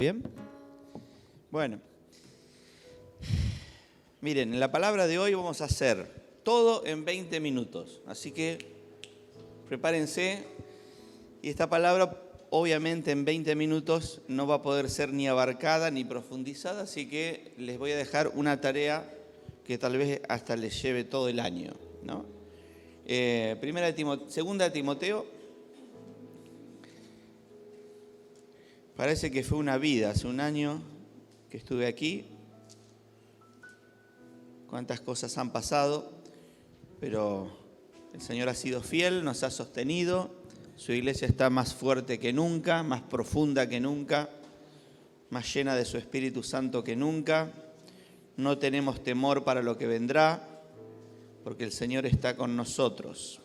Bien. Bueno, miren, en la palabra de hoy vamos a hacer todo en 20 minutos. Así que prepárense. Y esta palabra, obviamente, en 20 minutos no va a poder ser ni abarcada ni profundizada. Así que les voy a dejar una tarea que tal vez hasta les lleve todo el año, ¿no? Segunda de Timoteo. Parece que fue una vida, hace un año que estuve aquí. Cuántas cosas han pasado, pero el Señor ha sido fiel, nos ha sostenido. Su iglesia está más fuerte que nunca, más profunda que nunca, más llena de su Espíritu Santo que nunca. No tenemos temor para lo que vendrá, porque el Señor está con nosotros.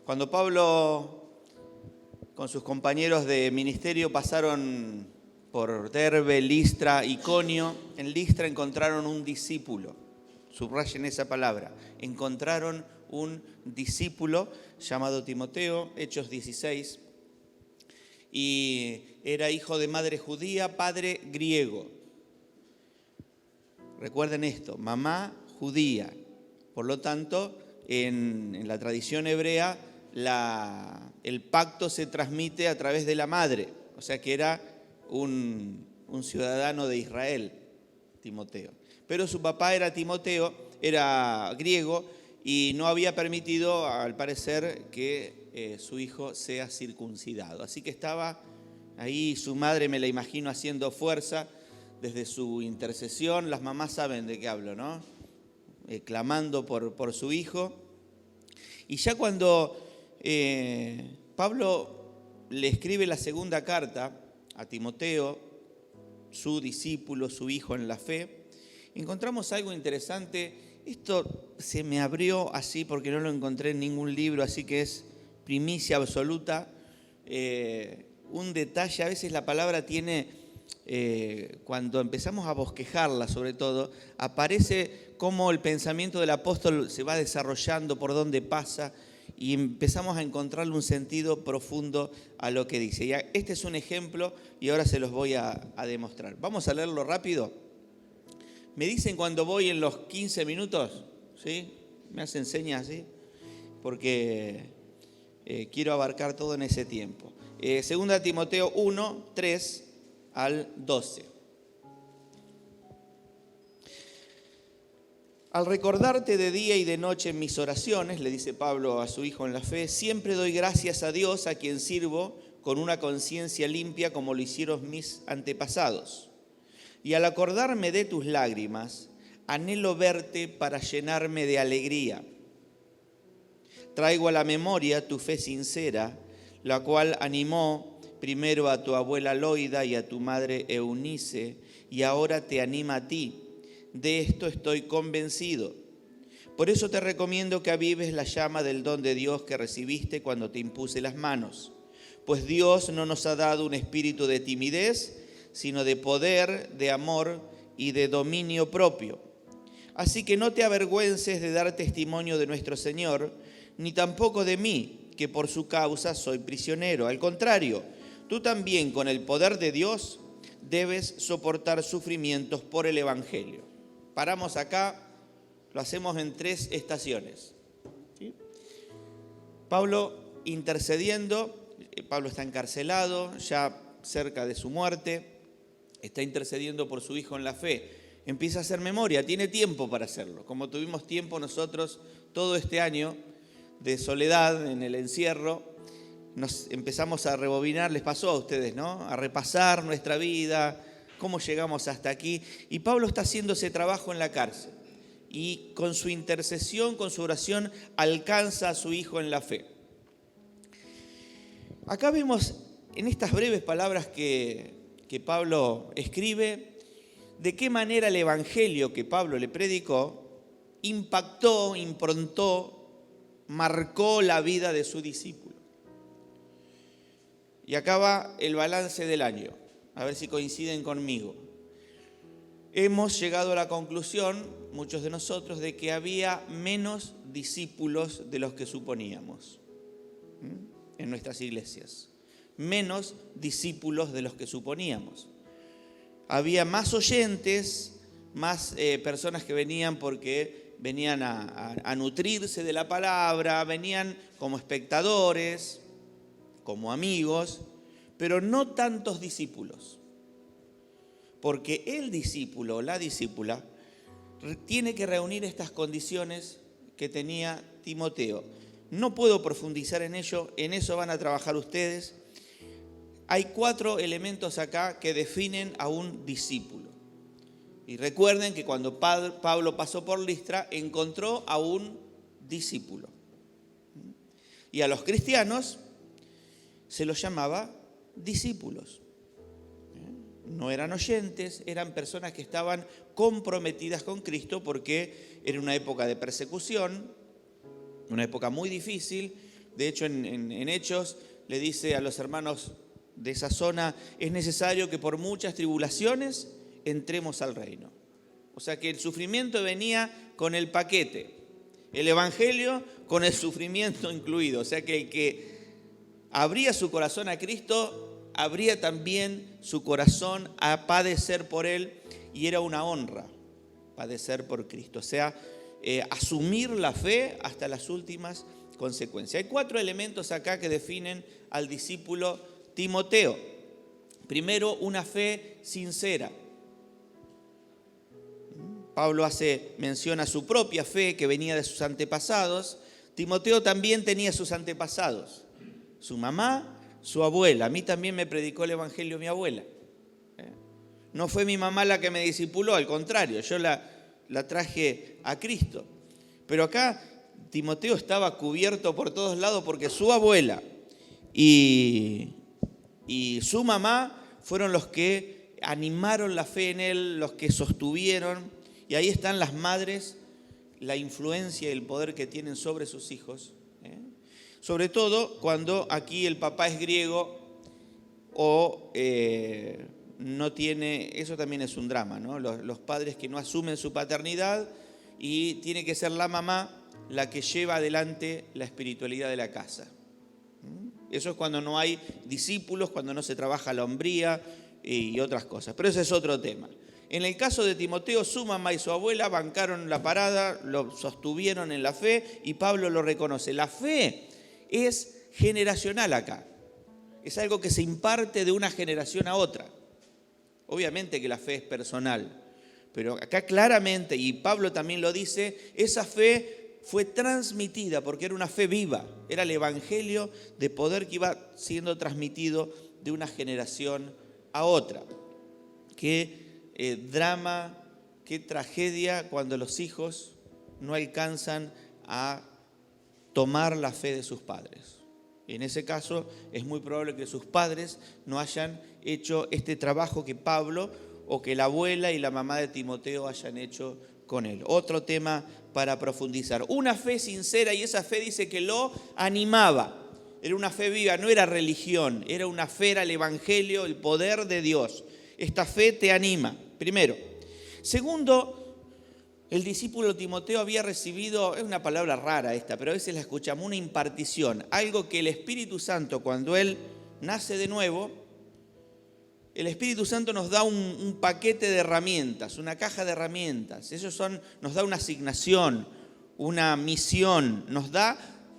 Cuando Pablo con sus compañeros de ministerio pasaron por Derbe, Listra, Iconio. En Listra encontraron un discípulo. Subrayen esa palabra. Encontraron un discípulo llamado Timoteo, Hechos 16. Y era hijo de madre judía, padre griego. Recuerden esto, mamá judía. Por lo tanto, en la tradición hebrea, el pacto se transmite a través de la madre, o sea que era un ciudadano de Israel, Timoteo. Pero su papá era Timoteo, era griego y no había permitido, al parecer, que su hijo sea circuncidado. Así que estaba ahí, su madre, me la imagino, haciendo fuerza desde su intercesión. Las mamás saben de qué hablo, ¿no? Clamando por su hijo. Y ya cuando Pablo le escribe la segunda carta a Timoteo, su discípulo, su hijo en la fe, encontramos algo interesante. Esto se me abrió así porque no lo encontré en ningún libro, así que es primicia absoluta. Un detalle, a veces la palabra tiene, cuando empezamos a bosquejarla sobre todo, aparece cómo el pensamiento del apóstol se va desarrollando, por dónde pasa, y empezamos a encontrarle un sentido profundo a lo que dice. Y este es un ejemplo y ahora se los voy a demostrar. Vamos a leerlo rápido. Me dicen cuando voy en los 15 minutos, ¿sí? Me hacen señas, ¿sí? Porque quiero abarcar todo en ese tiempo. Segunda Timoteo 1, 3 al 12. Al recordarte de día y de noche en mis oraciones, le dice Pablo a su hijo en la fe, siempre doy gracias a Dios, a quien sirvo con una conciencia limpia como lo hicieron mis antepasados. Y al acordarme de tus lágrimas, anhelo verte para llenarme de alegría. Traigo a la memoria tu fe sincera, la cual animó primero a tu abuela Loida y a tu madre Eunice, y ahora te anima a ti. De esto estoy convencido. Por eso te recomiendo que avives la llama del don de Dios que recibiste cuando te impuse las manos. Pues Dios no nos ha dado un espíritu de timidez, sino de poder, de amor y de dominio propio. Así que no te avergüences de dar testimonio de nuestro Señor, ni tampoco de mí, que por su causa soy prisionero. Al contrario, tú también con el poder de Dios debes soportar sufrimientos por el Evangelio. Paramos acá, lo hacemos en 3 estaciones. ¿Sí? Pablo intercediendo, Pablo está encarcelado, ya cerca de su muerte, está intercediendo por su hijo en la fe. Empieza a hacer memoria, tiene tiempo para hacerlo, como tuvimos tiempo nosotros todo este año de soledad en el encierro. Nos empezamos a rebobinar, les pasó a ustedes, ¿no? A repasar nuestra vida, cómo llegamos hasta aquí. Y Pablo está haciendo ese trabajo en la cárcel. Y con su intercesión, con su oración, alcanza a su hijo en la fe. Acá vemos en estas breves palabras que Pablo escribe, de qué manera el evangelio que Pablo le predicó impactó, improntó, marcó la vida de su discípulo. Y acá va el balance del año, a ver si coinciden conmigo. Hemos llegado a la conclusión, muchos de nosotros, de que había menos discípulos de los que suponíamos en nuestras iglesias. menos discípulos de los que suponíamos. Había más oyentes, más personas que venían porque venían a nutrirse de la palabra, venían como espectadores, como amigos, pero no tantos discípulos. Porque el discípulo o la discípula tiene que reunir estas condiciones que tenía Timoteo. No puedo profundizar en ello, en eso van a trabajar ustedes. Hay 4 elementos acá que definen a un discípulo. Y recuerden que cuando Pablo pasó por Listra, encontró a un discípulo. Y a los cristianos se los llamaba discípulos. No eran oyentes, eran personas que estaban comprometidas con Cristo porque era una época de persecución, una época muy difícil. De hecho, en Hechos le dice a los hermanos de esa zona, es necesario que por muchas tribulaciones entremos al reino. O sea que el sufrimiento venía con el paquete, el evangelio con el sufrimiento incluido. O sea que el que abría su corazón a Cristo, abría también su corazón a padecer por Él, y era una honra padecer por Cristo. O sea, asumir la fe hasta las últimas consecuencias. Hay 4 elementos acá que definen al discípulo Timoteo. Primero, una fe sincera. Pablo hace mención a su propia fe que venía de sus antepasados. Timoteo también tenía sus antepasados. Su mamá, su abuela. A mí también me predicó el evangelio mi abuela. No fue mi mamá la que me discipuló, al contrario, yo la traje a Cristo. Pero acá Timoteo estaba cubierto por todos lados porque su abuela y su mamá fueron los que animaron la fe en él, los que sostuvieron. Y ahí están las madres, la influencia y el poder que tienen sobre sus hijos. Sobre todo cuando aquí el papá es griego o no tiene, eso también es un drama, ¿no? Los padres que no asumen su paternidad y tiene que ser la mamá la que lleva adelante la espiritualidad de la casa. Eso es cuando no hay discípulos, cuando no se trabaja la hombría y otras cosas. Pero ese es otro tema. En el caso de Timoteo, su mamá y su abuela bancaron la parada, lo sostuvieron en la fe y Pablo lo reconoce. La fe es generacional acá. Es algo que se imparte de una generación a otra. Obviamente que la fe es personal, pero acá claramente, y Pablo también lo dice, esa fe fue transmitida porque era una fe viva, era el evangelio de poder que iba siendo transmitido de una generación a otra. Qué drama, qué tragedia cuando los hijos no alcanzan a tomar la fe de sus padres. En ese caso es muy probable que sus padres no hayan hecho este trabajo que Pablo o que la abuela y la mamá de Timoteo hayan hecho con él. Otro tema para profundizar. Una fe sincera, y esa fe dice que lo animaba. Era una fe viva, no era religión, era una fe, era el evangelio, el poder de Dios. Esta fe te anima, primero. Segundo, el discípulo Timoteo había recibido, es una palabra rara esta, pero a veces la escuchamos, una impartición, algo que el Espíritu Santo, cuando él nace de nuevo, el Espíritu Santo nos da un paquete de herramientas, una caja de herramientas. Nos da una asignación, una misión, nos da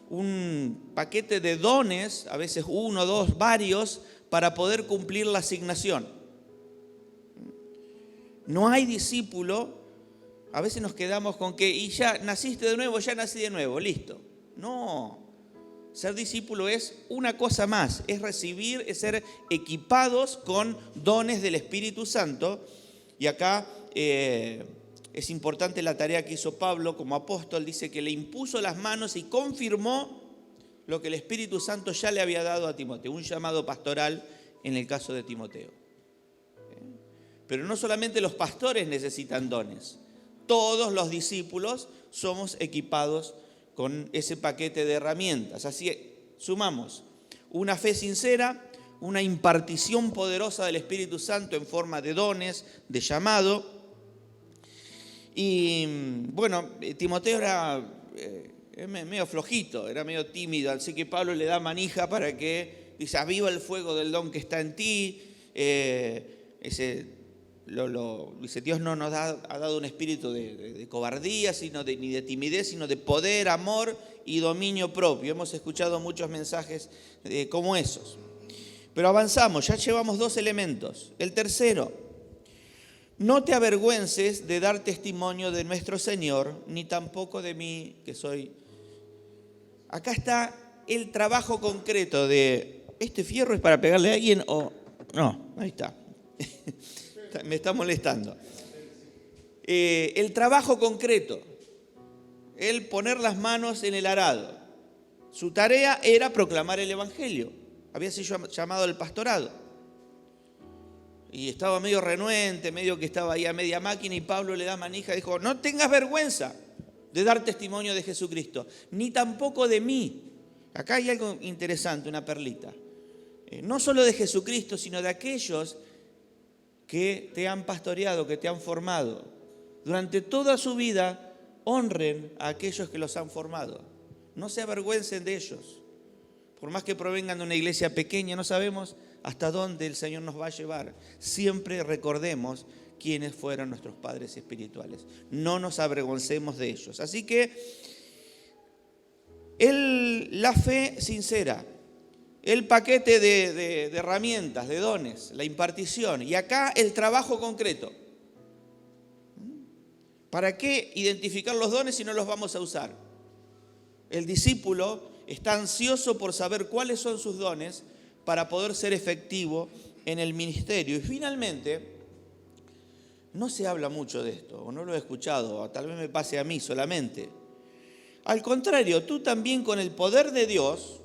un paquete de dones, a veces 1, 2, varios, para poder cumplir la asignación. No hay discípulo. A veces nos quedamos con que, y ya naciste de nuevo, ya nací de nuevo, listo. No, ser discípulo es una cosa más, es recibir, es ser equipados con dones del Espíritu Santo. Y acá es importante la tarea que hizo Pablo como apóstol, dice que le impuso las manos y confirmó lo que el Espíritu Santo ya le había dado a Timoteo, un llamado pastoral en el caso de Timoteo. Pero no solamente los pastores necesitan dones. Todos los discípulos somos equipados con ese paquete de herramientas. Así sumamos una fe sincera, una impartición poderosa del Espíritu Santo en forma de dones, de llamado. Y bueno, Timoteo era medio flojito, era medio tímido, así que Pablo le da manija para que dice, aviva el fuego del don que está en ti. Dice, Dios no nos ha dado un espíritu de cobardía, ni de timidez, sino de poder, amor y dominio propio. Hemos escuchado muchos mensajes como esos. Pero avanzamos, ya llevamos 2 elementos. El tercero, no te avergüences de dar testimonio de nuestro Señor, ni tampoco de mí, que soy. Acá está el trabajo concreto de, ¿este fierro es para pegarle a alguien o no? Ahí está. Me está molestando. El trabajo concreto, el poner las manos en el arado. Su tarea era proclamar el Evangelio. Había sido llamado al pastorado. Y estaba medio renuente, medio que estaba ahí a media máquina, y Pablo le da manija y dijo, no tengas vergüenza de dar testimonio de Jesucristo, ni tampoco de mí. Acá hay algo interesante, una perlita. No solo de Jesucristo, sino de aquellos que te han pastoreado, que te han formado. Durante toda su vida, honren a aquellos que los han formado. No se avergüencen de ellos. Por más que provengan de una iglesia pequeña, no sabemos hasta dónde el Señor nos va a llevar. Siempre recordemos quiénes fueron nuestros padres espirituales. No nos avergoncemos de ellos. Así que la fe sincera, el paquete de herramientas, de dones, la impartición, y acá el trabajo concreto. ¿Para qué identificar los dones si no los vamos a usar? El discípulo está ansioso por saber cuáles son sus dones para poder ser efectivo en el ministerio. Y finalmente, no se habla mucho de esto, o no lo he escuchado, o tal vez me pase a mí solamente. Al contrario, tú también con el poder de Dios.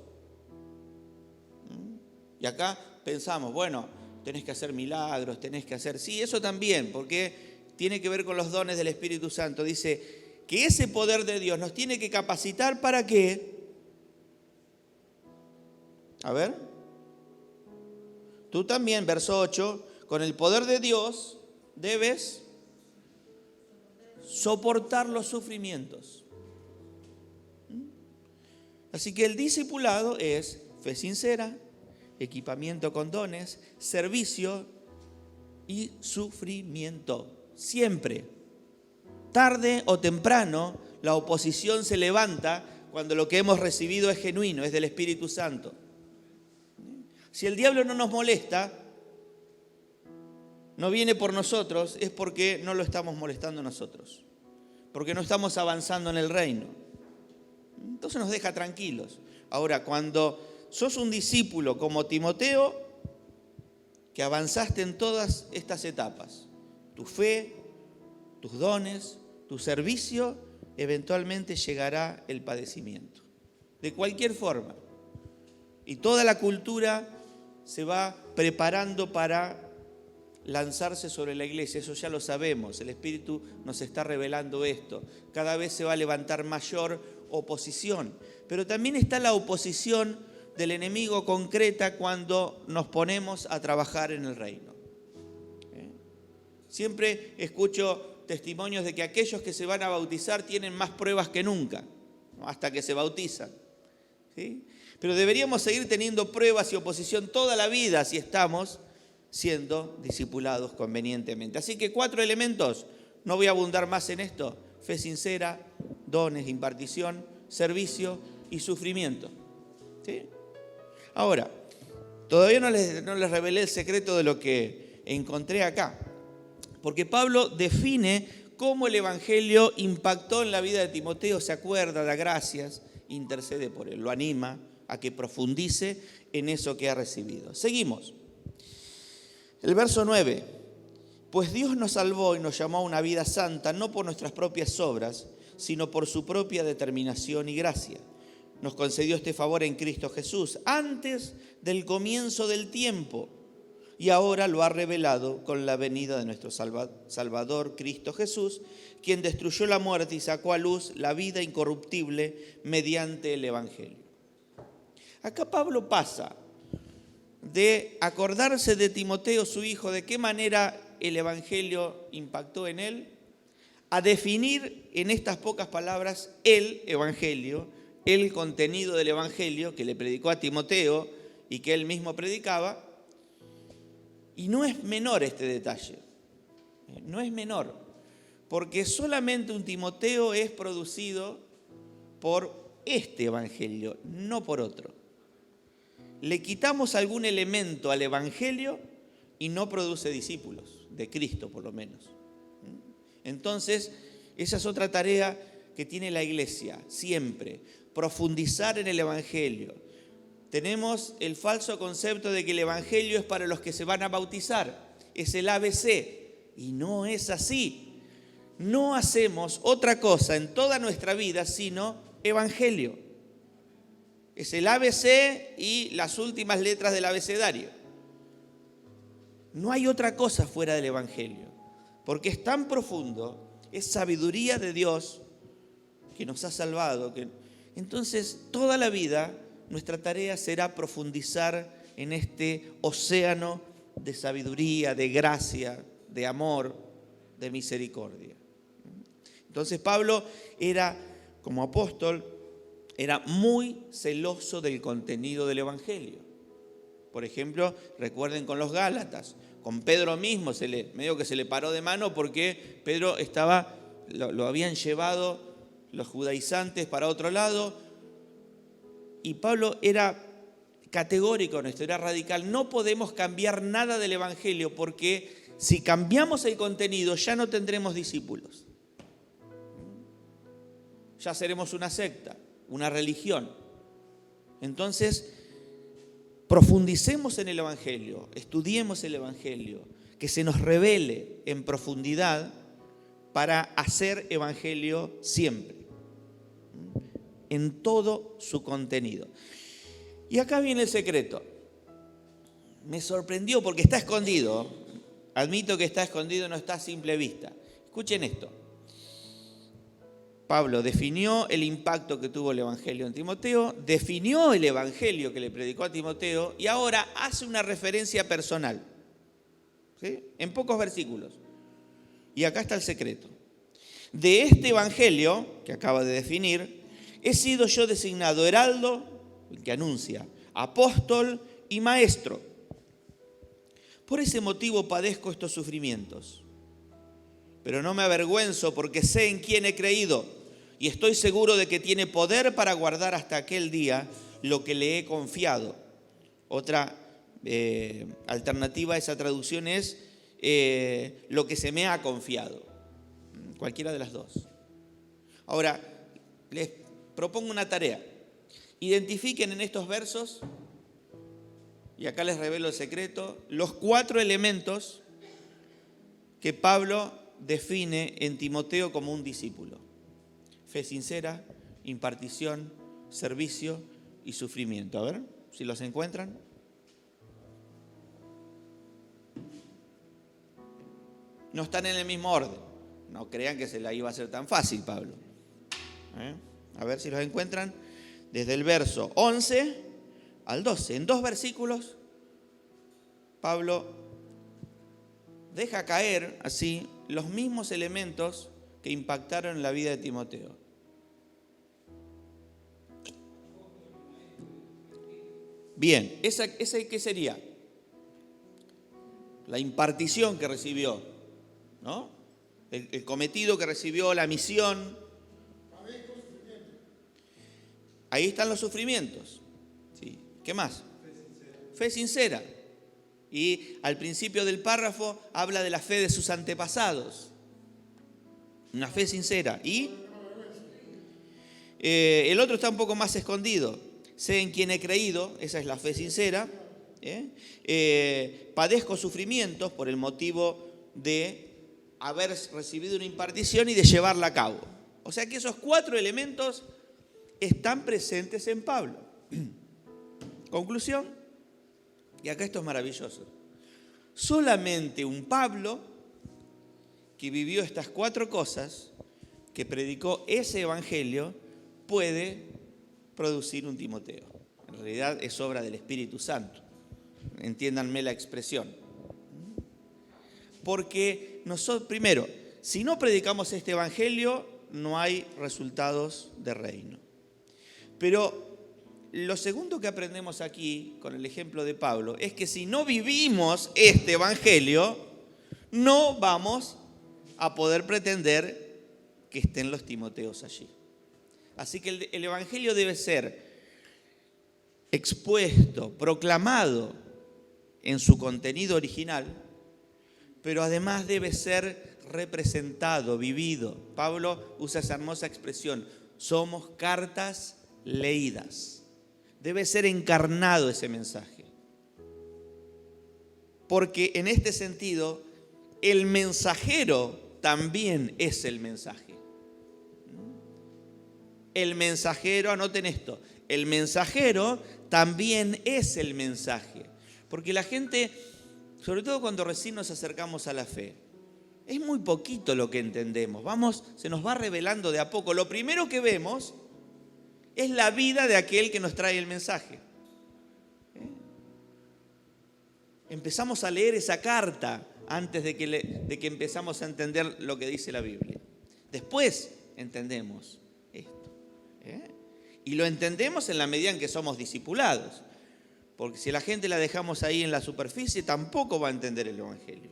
Y acá pensamos, bueno, tenés que hacer milagros, tenés que hacer. Sí, eso también, porque tiene que ver con los dones del Espíritu Santo. Dice que ese poder de Dios nos tiene que capacitar para qué. A ver. Tú también, verso 8, con el poder de Dios debes soportar los sufrimientos. Así que el discipulado es fe sincera, equipamiento con dones, servicio y sufrimiento. Siempre, tarde o temprano, la oposición se levanta cuando lo que hemos recibido es genuino, es del Espíritu Santo. Si el diablo no nos molesta, no viene por nosotros, es porque no lo estamos molestando nosotros, porque no estamos avanzando en el reino. Entonces nos deja tranquilos. Ahora, cuando sos un discípulo como Timoteo, que avanzaste en todas estas etapas, tu fe, tus dones, tu servicio, eventualmente llegará el padecimiento. De cualquier forma. Y toda la cultura se va preparando para lanzarse sobre la iglesia, eso ya lo sabemos, el Espíritu nos está revelando esto. Cada vez se va a levantar mayor oposición, pero también está la oposición del enemigo concreta cuando nos ponemos a trabajar en el reino. Siempre escucho testimonios de que aquellos que se van a bautizar tienen más pruebas que nunca, ¿no? Hasta que se bautizan. ¿Sí? Pero deberíamos seguir teniendo pruebas y oposición toda la vida si estamos siendo discipulados convenientemente. Así que 4 elementos, no voy a abundar más en esto: fe sincera, dones, impartición, servicio y sufrimiento. ¿Sí? Ahora, todavía no les revelé el secreto de lo que encontré acá, porque Pablo define cómo el Evangelio impactó en la vida de Timoteo, se acuerda, da gracias, intercede por él, lo anima a que profundice en eso que ha recibido. Seguimos. El verso 9. Pues Dios nos salvó y nos llamó a una vida santa, no por nuestras propias obras, sino por su propia determinación y gracia. Nos concedió este favor en Cristo Jesús antes del comienzo del tiempo y ahora lo ha revelado con la venida de nuestro Salvador Cristo Jesús, quien destruyó la muerte y sacó a luz la vida incorruptible mediante el Evangelio. Acá Pablo pasa de acordarse de Timoteo, su hijo, de qué manera el Evangelio impactó en él, a definir en estas pocas palabras el Evangelio, el contenido del Evangelio que le predicó a Timoteo y que él mismo predicaba. Y no es menor este detalle, no es menor, porque solamente un Timoteo es producido por este evangelio, no por otro. Le quitamos algún elemento al evangelio y no produce discípulos, de Cristo por lo menos. Entonces, esa es otra tarea que tiene la iglesia, siempre, profundizar en el evangelio. Tenemos el falso concepto de que el evangelio es para los que se van a bautizar, es el ABC, y no es así. No hacemos otra cosa en toda nuestra vida sino evangelio. Es el ABC y las últimas letras del abecedario. No hay otra cosa fuera del evangelio, porque es tan profundo, es sabiduría de Dios que nos ha salvado. Entonces, toda la vida nuestra tarea será profundizar en este océano de sabiduría, de gracia, de amor, de misericordia. Entonces Pablo era, como apóstol, era muy celoso del contenido del evangelio. Por ejemplo, recuerden con los Gálatas, con Pedro mismo medio que se le paró de mano porque Pedro lo habían llevado los judaizantes para otro lado. Y Pablo era categórico en esto, era radical. No podemos cambiar nada del evangelio porque si cambiamos el contenido ya no tendremos discípulos. Ya seremos una secta, una religión. Entonces, profundicemos en el evangelio, estudiemos el evangelio, que se nos revele en profundidad para hacer evangelio siempre, en todo su contenido. Y acá viene el secreto. Me sorprendió porque está escondido. Admito que está escondido, no está a simple vista. Escuchen esto. Pablo definió el impacto que tuvo el evangelio en Timoteo, definió el evangelio que le predicó a Timoteo y ahora hace una referencia personal, ¿sí? En pocos versículos. Y acá está el secreto. De este evangelio que acaba de definir, he sido yo designado heraldo, el que anuncia, apóstol y maestro. Por ese motivo padezco estos sufrimientos. Pero no me avergüenzo porque sé en quién he creído y estoy seguro de que tiene poder para guardar hasta aquel día lo que le he confiado. Otra alternativa a esa traducción es lo que se me ha confiado. Cualquiera de las dos. Ahora, les propongo una tarea. Identifiquen en estos versos, y acá les revelo el secreto, los 4 elementos que Pablo define en Timoteo como un discípulo. Fe sincera, impartición, servicio y sufrimiento. A ver si los encuentran. No están en el mismo orden. No crean que se la iba a hacer tan fácil, Pablo. A ver si los encuentran. Desde el verso 11 al 12. En 2 versículos, Pablo deja caer así los mismos elementos que impactaron en la vida de Timoteo. Bien, ¿esa qué sería? La impartición que recibió, ¿no? El cometido que recibió, la misión. Ahí están los sufrimientos. ¿Sí? ¿Qué más? Fe sincera. Y al principio del párrafo habla de la fe de sus antepasados. Una fe sincera. Y el otro está un poco más escondido. Sé en quién he creído, esa es la fe sincera. Padezco sufrimientos por el motivo de haber recibido una impartición y de llevarla a cabo. O sea que esos 4 elementos están presentes en Pablo. Conclusión, y acá esto es maravilloso. Solamente un Pablo que vivió estas 4 cosas, que predicó ese evangelio, puede producir un Timoteo. En realidad es obra del Espíritu Santo. Entiéndanme la expresión. Porque nosotros, primero, si no predicamos este evangelio, no hay resultados de reino. Pero lo segundo que aprendemos aquí, con el ejemplo de Pablo, es que si no vivimos este evangelio, no vamos a poder pretender que estén los Timoteos allí. Así que el evangelio debe ser expuesto, proclamado en su contenido original, pero además debe ser representado, vivido. Pablo usa esa hermosa expresión: somos cartas leídas. Debe ser encarnado ese mensaje. Porque en este sentido, el mensajero también es el mensaje. El mensajero, anoten esto, el mensajero también es el mensaje. Porque la gente, sobre todo cuando recién nos acercamos a la fe, es muy poquito lo que entendemos. Se nos va revelando de a poco. Lo primero que vemos es la vida de aquel que nos trae el mensaje. Empezamos a leer esa carta antes de que empezamos a entender lo que dice la Biblia. Después entendemos esto. Y lo entendemos en la medida en que somos discipulados. Porque si la gente la dejamos ahí en la superficie, tampoco va a entender el evangelio.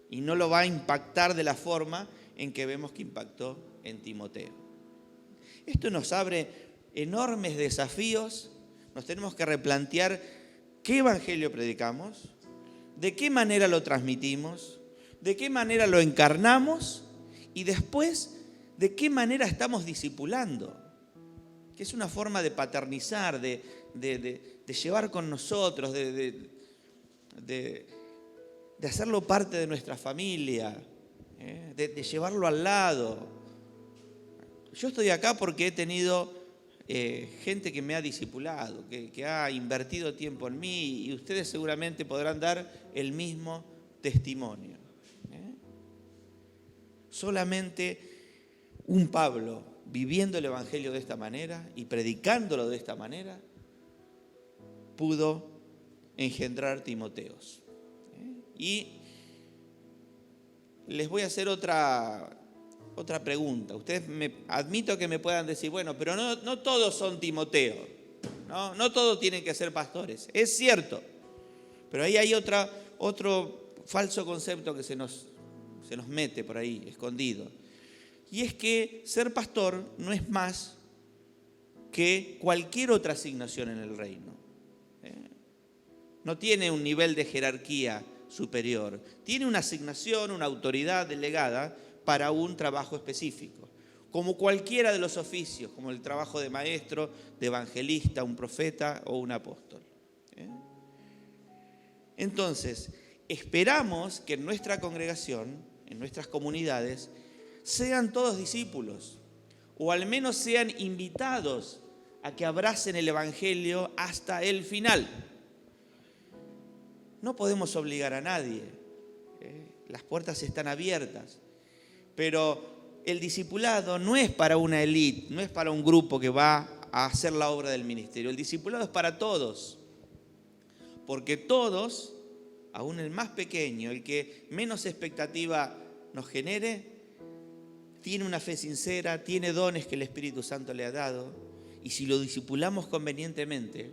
Y no lo va a impactar de la forma en que vemos que impactó en Timoteo. Esto nos abre enormes desafíos. Nos tenemos que replantear qué evangelio predicamos, de qué manera lo transmitimos, de qué manera lo encarnamos y después de qué manera estamos discipulando, que es una forma de paternizar, de llevar con nosotros, de hacerlo parte de nuestra familia, de llevarlo al lado. Yo estoy acá porque he tenido gente que me ha discipulado, que ha invertido tiempo en mí, y ustedes seguramente podrán dar el mismo testimonio. Solamente un Pablo, viviendo el evangelio de esta manera y predicándolo de esta manera, pudo engendrar Timoteos. Y les voy a hacer otra pregunta. Ustedes admito que me puedan decir, bueno, pero no todos son Timoteo, no todos tienen que ser pastores. Es cierto, pero ahí hay otro falso concepto que se nos mete por ahí, escondido. Y es que ser pastor no es más que cualquier otra asignación en el reino. No tiene un nivel de jerarquía superior. Tiene una asignación, una autoridad delegada para un trabajo específico, como cualquiera de los oficios, como el trabajo de maestro, de evangelista, un profeta o un apóstol. Entonces, esperamos que en nuestra congregación, en nuestras comunidades, sean todos discípulos, o al menos sean invitados a que abracen el evangelio hasta el final. No podemos obligar a nadie, las puertas están abiertas, pero el discipulado no es para una élite, no es para un grupo que va a hacer la obra del ministerio. El discipulado es para todos, porque todos, aún el más pequeño, el que menos expectativa nos genere, tiene una fe sincera, tiene dones que el Espíritu Santo le ha dado, y si lo discipulamos convenientemente,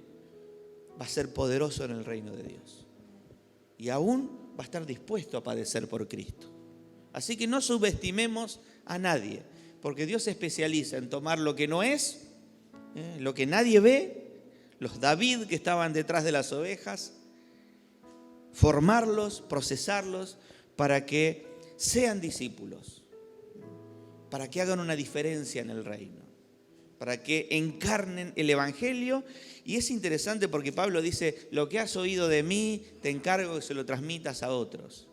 va a ser poderoso en el reino de Dios. Y aún va a estar dispuesto a padecer por Cristo. Así que no subestimemos a nadie, porque Dios se especializa en tomar lo que no es, lo que nadie ve, los David que estaban detrás de las ovejas, formarlos, procesarlos para que sean discípulos, para que hagan una diferencia en el reino, para que encarnen el evangelio. Y es interesante porque Pablo dice, lo que has oído de mí, te encargo que se lo transmitas a otros.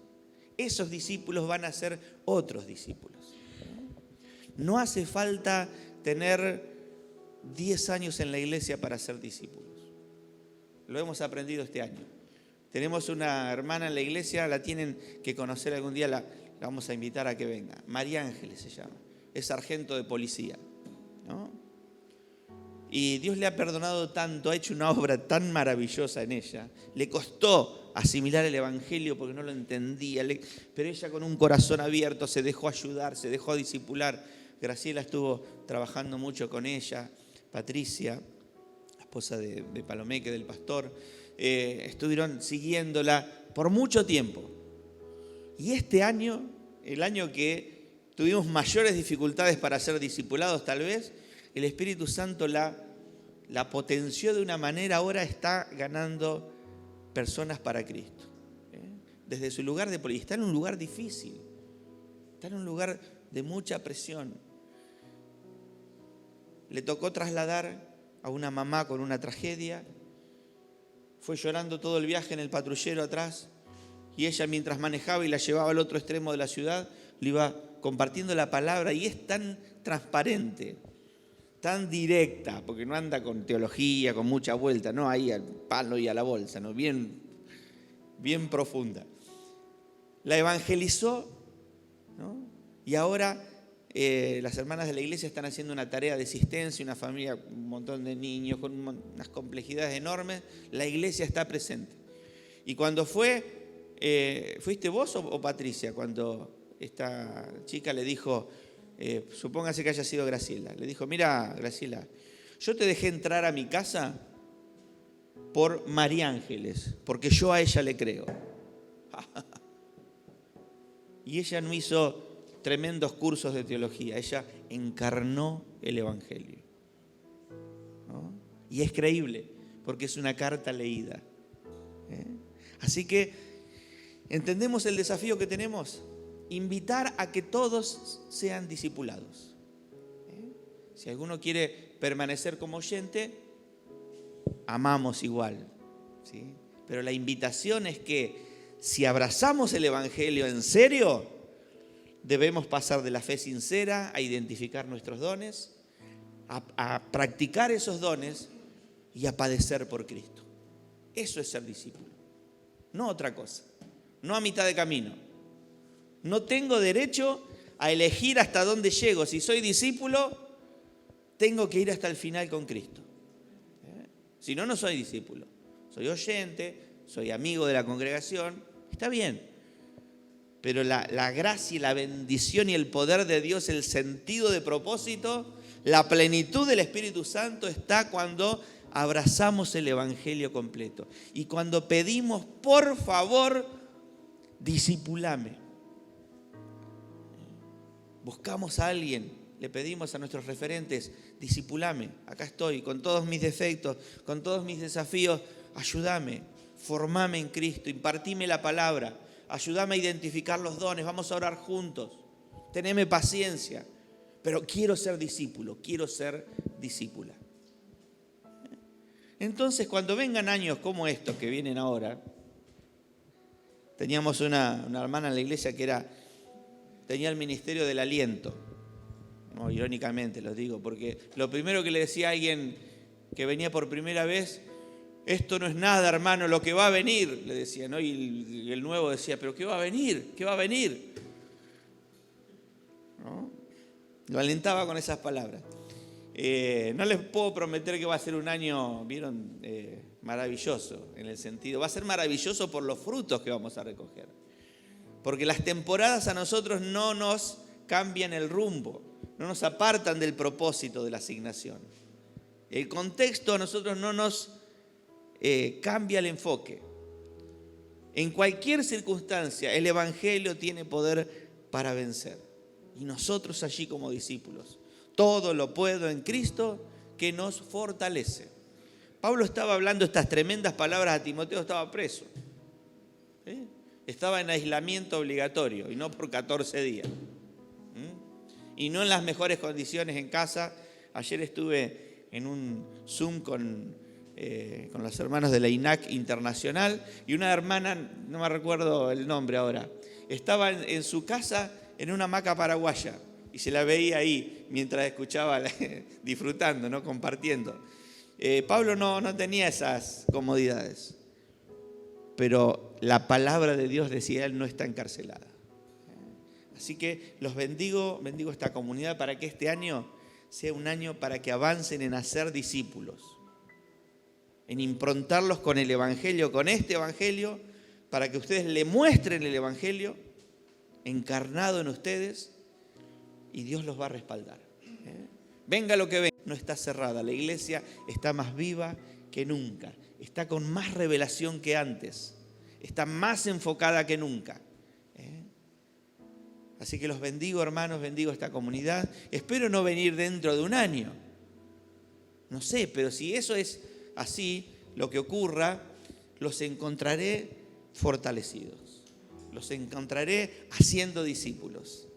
Esos discípulos van a ser otros discípulos. No hace falta tener 10 años en la iglesia para ser discípulos. Lo hemos aprendido este año. Tenemos una hermana en la iglesia, la tienen que conocer algún día, la vamos a invitar a que venga. María Ángeles se llama, es sargento de policía, ¿no? Y Dios le ha perdonado tanto, ha hecho una obra tan maravillosa en ella. Le costó asimilar el evangelio porque no lo entendía, pero ella con un corazón abierto se dejó ayudar, se dejó discipular. Graciela estuvo trabajando mucho con ella, Patricia, esposa de Palomeque, del pastor, estuvieron siguiéndola por mucho tiempo. Y este año, el año que tuvimos mayores dificultades para ser discipulados tal vez, el Espíritu Santo la potenció de una manera, ahora está ganando personas para Cristo. Desde su lugar de política, está en un lugar difícil, está en un lugar de mucha presión. Le tocó trasladar a una mamá con una tragedia, fue llorando todo el viaje en el patrullero atrás, y ella mientras manejaba y la llevaba al otro extremo de la ciudad, le iba compartiendo la palabra, y es tan transparente, tan directa, porque no anda con teología, con mucha vuelta, no ahí al palo y a la bolsa, ¿no? Bien profunda. La evangelizó, ¿no? Y ahora las hermanas de la iglesia están haciendo una tarea de asistencia, una familia, un montón de niños con unas complejidades enormes. La iglesia está presente. Y cuando ¿fuiste vos o Patricia? Cuando esta chica le dijo, supóngase que haya sido Graciela, le dijo, mira Graciela, yo te dejé entrar a mi casa por María Ángeles, porque yo a ella le creo. Y ella no hizo tremendos cursos de teología, ella encarnó el Evangelio, ¿no? Y es creíble, porque es una carta leída. Así que, ¿entendemos el desafío que tenemos? Invitar a que todos sean discipulados. Si alguno quiere permanecer como oyente, amamos igual, ¿sí? Pero la invitación es que si abrazamos el Evangelio en serio, debemos pasar de la fe sincera a identificar nuestros dones, a practicar esos dones y a padecer por Cristo. Eso es ser discípulo, no otra cosa, no a mitad de camino. No tengo derecho a elegir hasta dónde llego. Si soy discípulo, tengo que ir hasta el final con Cristo. Si no, no soy discípulo. Soy oyente, soy amigo de la congregación, está bien. Pero la gracia y la bendición y el poder de Dios, el sentido de propósito, la plenitud del Espíritu Santo está cuando abrazamos el Evangelio completo. Y cuando pedimos, por favor, discipulame. Buscamos a alguien, le pedimos a nuestros referentes, discipulame, acá estoy, con todos mis defectos, con todos mis desafíos, ayúdame, formame en Cristo, impartime la palabra, ayúdame a identificar los dones, vamos a orar juntos, teneme paciencia, pero quiero ser discípulo, quiero ser discípula. Entonces, cuando vengan años como estos que vienen ahora, teníamos una hermana en la iglesia que tenía el ministerio del aliento. No, irónicamente lo digo, porque lo primero que le decía a alguien que venía por primera vez, esto no es nada, hermano, lo que va a venir, le decía, ¿no? Y el nuevo decía, pero ¿qué va a venir? ¿Qué va a venir? ¿No? Lo alentaba con esas palabras. No les puedo prometer que va a ser un año, ¿vieron? Maravilloso, en el sentido, va a ser maravilloso por los frutos que vamos a recoger. Porque las temporadas a nosotros no nos cambian el rumbo, no nos apartan del propósito de la asignación. El contexto a nosotros no nos cambia el enfoque. En cualquier circunstancia, el Evangelio tiene poder para vencer. Y nosotros allí como discípulos, todo lo puedo en Cristo que nos fortalece. Pablo estaba hablando estas tremendas palabras a Timoteo, estaba preso. Estaba en aislamiento obligatorio y no por 14 días. Y no en las mejores condiciones en casa. Ayer estuve en un Zoom con los hermanos de la INAC Internacional y una hermana, no me recuerdo el nombre ahora, estaba en su casa en una hamaca paraguaya y se la veía ahí mientras escuchaba, disfrutando, ¿no? Compartiendo. Pablo no tenía esas comodidades, pero la palabra de Dios decía, él no está encarcelada. Así que los bendigo esta comunidad para que este año sea un año para que avancen en hacer discípulos, en improntarlos con el Evangelio, con este Evangelio, para que ustedes le muestren el Evangelio encarnado en ustedes y Dios los va a respaldar. venga lo que venga. No está cerrada, la iglesia está más viva que nunca, está con más revelación que antes, está más enfocada que nunca. Así que los bendigo, hermanos, bendigo esta comunidad. Espero no venir dentro de un año. No sé, pero si eso es así, lo que ocurra, los encontraré fortalecidos. Los encontraré haciendo discípulos,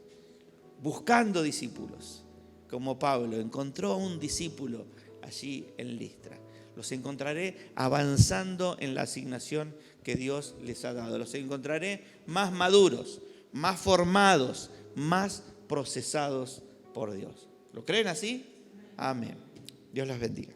buscando discípulos. Como Pablo encontró un discípulo allí en Listra. Los encontraré avanzando en la asignación que Dios les ha dado. Los encontraré más maduros, más formados, más procesados por Dios. ¿Lo creen así? Amén. Dios los bendiga.